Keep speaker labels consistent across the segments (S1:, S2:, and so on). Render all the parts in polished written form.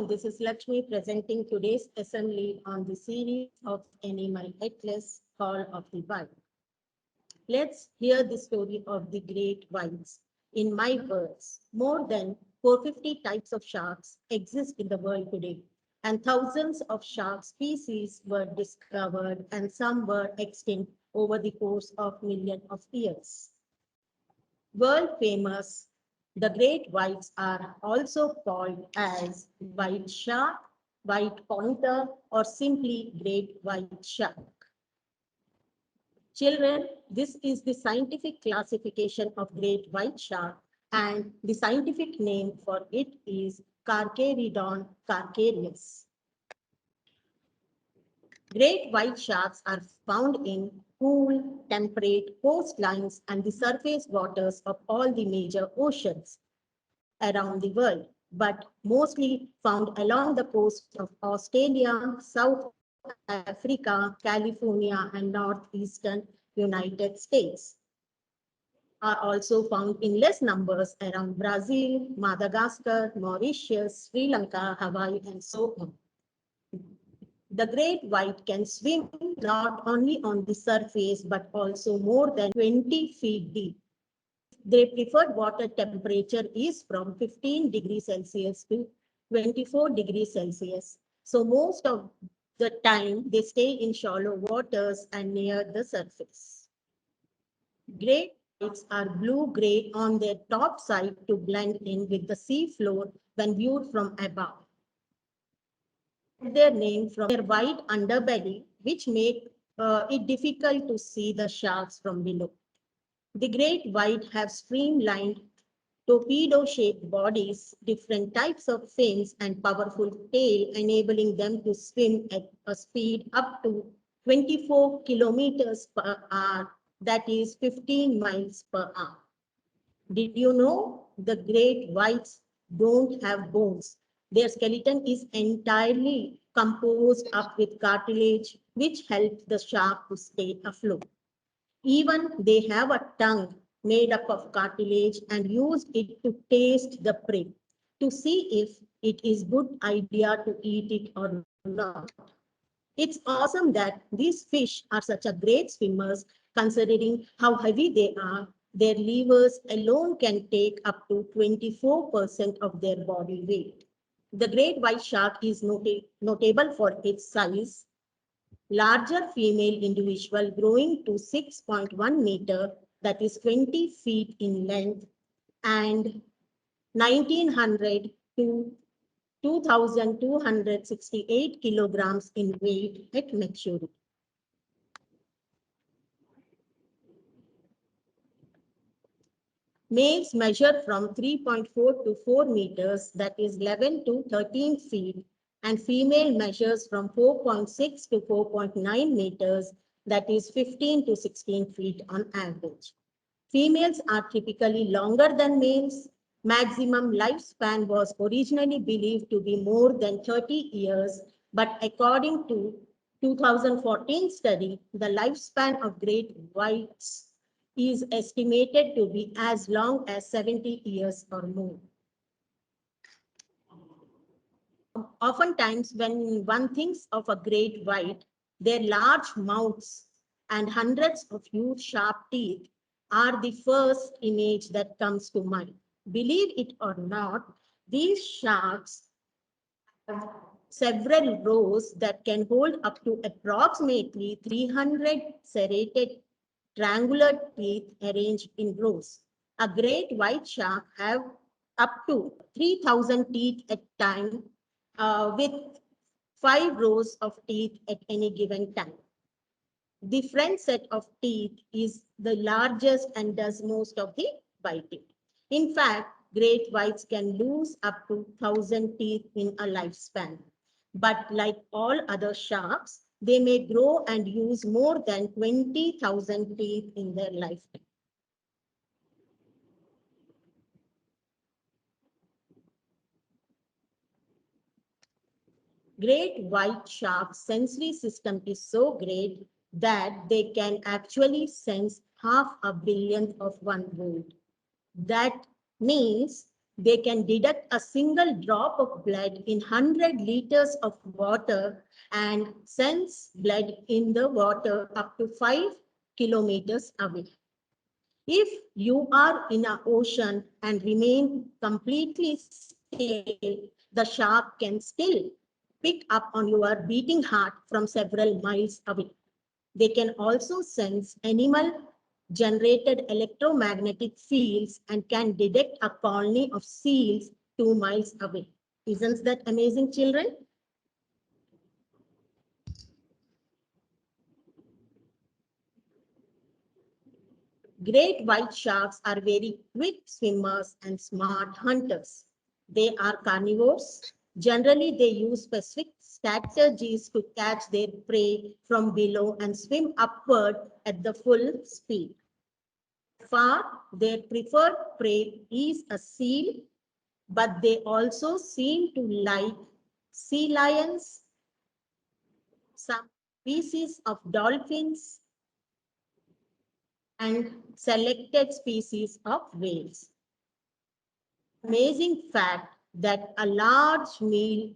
S1: morning, this is Lakshmi presenting today's assembly on the series of Animal Atlas Call of the Wild. Let's hear the story of the great whites. In my words, more than 450 types of sharks exist in the world today, and thousands of shark species were discovered and some were extinct over the course of millions of years. World famous, the great whites are also called as white shark, white pointer, or simply great white shark. Children, this is the scientific classification of great white shark, and the scientific name for it is Carcharodon carcharias. Great white sharks are found in cool, temperate coastlines and the surface waters of all the major oceans around the world, but mostly found along the coast of Australia, South Africa, California, and northeastern United States. Are also found in less numbers around Brazil, Madagascar, Mauritius, Sri Lanka, Hawaii, and so on. The great white can swim not only on the surface but also more than 20 feet deep. Their preferred water temperature is from 15 degrees Celsius to 24 degrees Celsius. So most of the time they stay in shallow waters and near the surface. Great whites are blue-gray on their top side to blend in with the sea floor when viewed from above. Their name from their white underbelly, which make it difficult to see the sharks from below. The great white have streamlined, torpedo-shaped bodies, different types of fins, and powerful tail, enabling them to swim at a speed up to 24 kilometers per hour, that is 15 miles per hour. Did you know the great whites don't have bones? Their skeleton is entirely composed up with cartilage, which helps the shark to stay afloat. Even they have a tongue made up of cartilage and use it to taste the prey to see if it is good idea to eat it or not. It's awesome that these fish are such a great swimmers considering how heavy they are. Their livers alone can take up to 24% of their body weight. The great white shark is notable for its size. Larger female individual growing to 6.1 meter, that is 20 feet in length, and 1900 to 2268 kilograms in weight at maturity. Males measure from 3.4 to 4 meters, that is 11 to 13 feet, and female measures from 4.6 to 4.9 meters, that is 15 to 16 feet on average. Females are typically longer than males. Maximum lifespan was originally believed to be more than 30 years, but according to 2014 study, the lifespan of great whites is estimated to be as long as 70 years or more. Oftentimes, when one thinks of a great white, their large mouths and hundreds of huge sharp teeth are the first image that comes to mind. Believe it or not, these sharks have several rows that can hold up to approximately 300 serrated triangular teeth arranged in rows. A great white shark have up to 3,000 teeth at time with 5 rows of teeth at any given time. The front set of teeth is the largest and does most of the biting. In fact, great whites can lose up to 1,000 teeth in a lifespan. But like all other sharks, they may grow and use more than 20,000 teeth in their lifetime. Great white shark sensory system is so great that they can actually sense half a billionth of one volt. That means They can detect a single drop of blood in 100 liters of water and sense blood in the water up to 5 kilometers away. If you are in an ocean and remain completely still, the shark can still pick up on your beating heart from several miles away. They can also sense animal generated electromagnetic fields and can detect a colony of seals 2 miles away. Isn't that amazing, children? Great white sharks are very quick swimmers and smart hunters. They are carnivores. Generally, they use specific strategies to catch their prey from below and swim upward at the full speed. Far, their preferred prey is a seal, but they also seem to like sea lions, some species of dolphins, and selected species of whales. Amazing fact that a large meal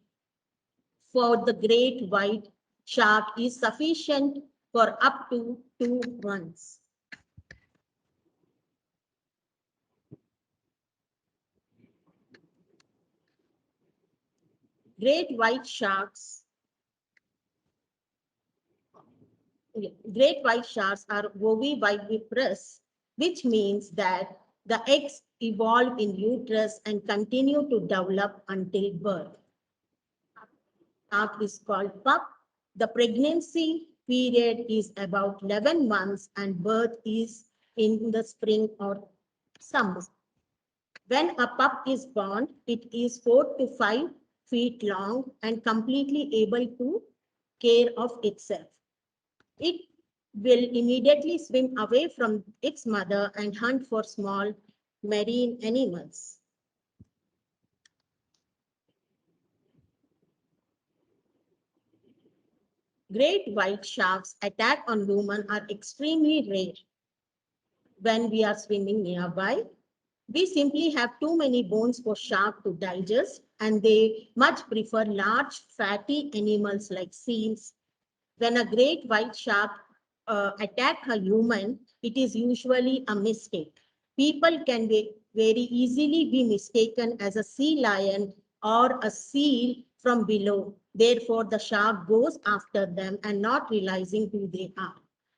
S1: for the great white shark is sufficient for up to 2 months. Great white sharks Great white sharks are oviviviparous, which means that the eggs evolve in uterus and continue to develop until birth. Shark is called pup. The pregnancy period is about 11 months and birth is in the spring or summer. When a pup is born, it is 4 to 5 feet long and completely able to care of itself. It will immediately swim away from its mother and hunt for small marine animals. Great white sharks' attack on human are extremely rare. When we are swimming nearby, we simply have too many bones for shark to digest, and they much prefer large fatty animals like seals. When a great white shark attack a human, it is usually a mistake. People can very easily be mistaken as a sea lion or a seal from below. Therefore, the shark goes after them and not realizing who they are.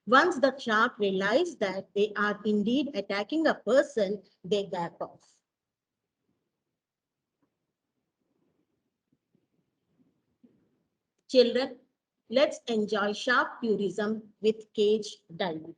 S1: Once the shark realizes that they are indeed attacking a person, they back off. Children, let's enjoy shark tourism with cage diving.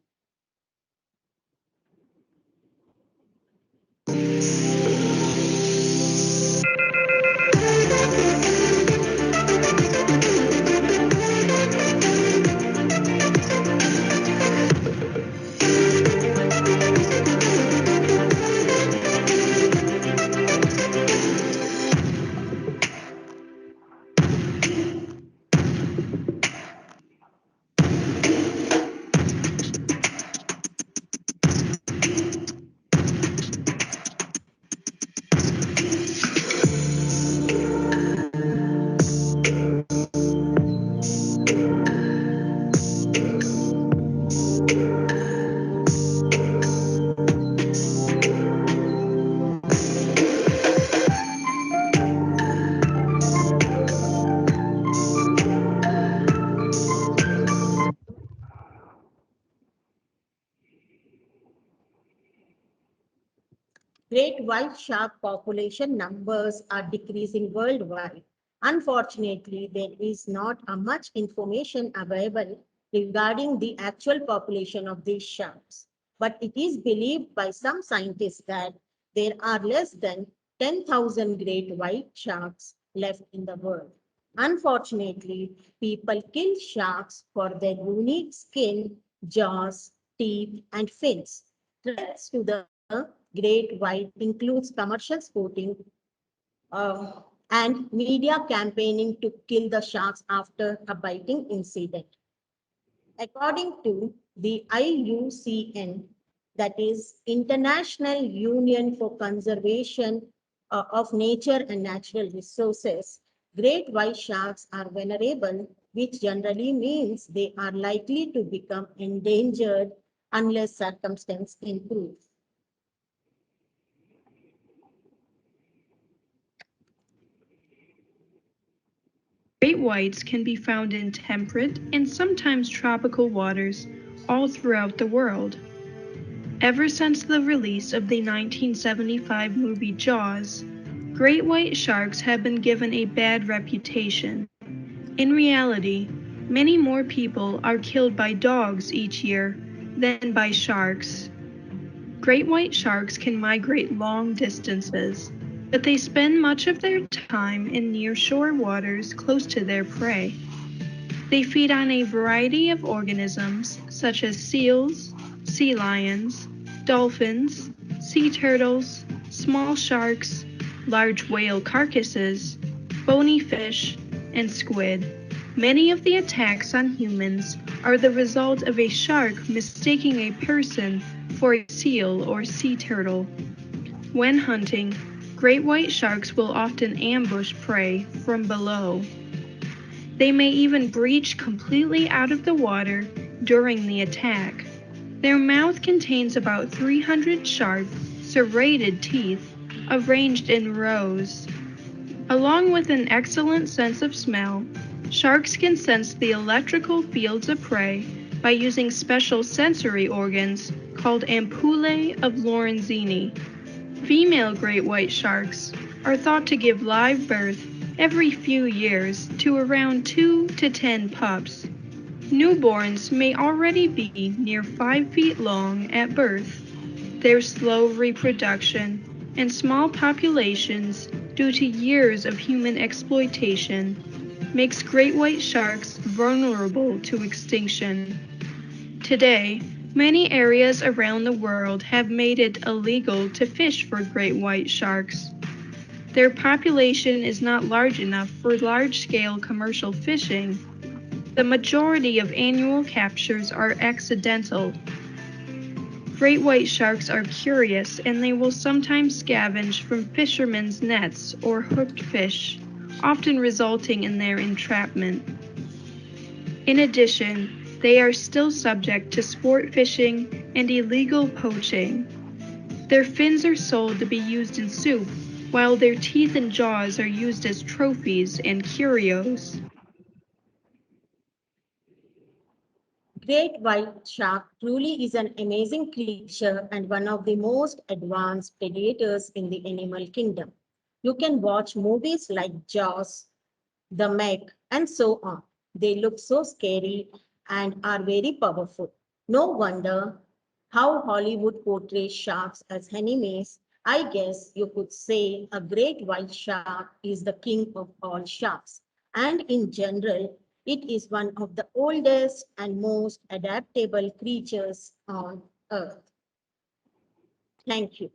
S1: Great white shark population numbers are decreasing worldwide. Unfortunately, there is not much information available regarding the actual population of these sharks. But it is believed by some scientists that there are less than 10,000 great white sharks left in the world. Unfortunately, people kill sharks for their unique skin, jaws, teeth, and fins. Threats to the great white includes commercial sporting uh, and media campaigning to kill the sharks after a biting incident. According to the IUCN, that is International Union for Conservation of nature and natural resources, great white sharks are vulnerable, which generally means they are likely to become endangered unless circumstances improve.
S2: Great whites can be found in temperate and sometimes tropical waters all throughout the world. Ever since the release of the 1975 movie Jaws, great white sharks have been given a bad reputation. In reality, many more people are killed by dogs each year than by sharks. Great white sharks can migrate long distances, but they spend much of their time in nearshore waters close to their prey. They feed on a variety of organisms such as seals, sea lions, dolphins, sea turtles, small sharks, large whale carcasses, bony fish, and squid. Many of the attacks on humans are the result of a shark mistaking a person for a seal or sea turtle. When hunting, great white sharks will often ambush prey from below. They may even breach completely out of the water during the attack. Their mouth contains about 300 sharp, serrated teeth arranged in rows. Along with an excellent sense of smell, sharks can sense the electrical fields of prey by using special sensory organs called ampullae of Lorenzini. Female great white sharks are thought to give live birth every few years to around 2 to 10 pups. Newborns may already be near 5 feet long at birth. Their slow reproduction and small populations due to years of human exploitation makes great white sharks vulnerable to extinction. Today, many areas around the world have made it illegal to fish for great white sharks. Their population is not large enough for large-scale commercial fishing. The majority of annual captures are accidental. Great white sharks are curious and they will sometimes scavenge from fishermen's nets or hooked fish, often resulting in their entrapment. In addition, they are still subject to sport fishing and illegal poaching. Their fins are sold to be used in soup, while their teeth and jaws are used as trophies and curios.
S1: Great white shark truly is an amazing creature and one of the most advanced predators in the animal kingdom. You can watch movies like Jaws, The Meg, and so on. They look so scary and are very powerful. No wonder how Hollywood portrays sharks as enemies. I guess you could say a great white shark is the king of all sharks. And in general, it is one of the oldest and most adaptable creatures on Earth. Thank you.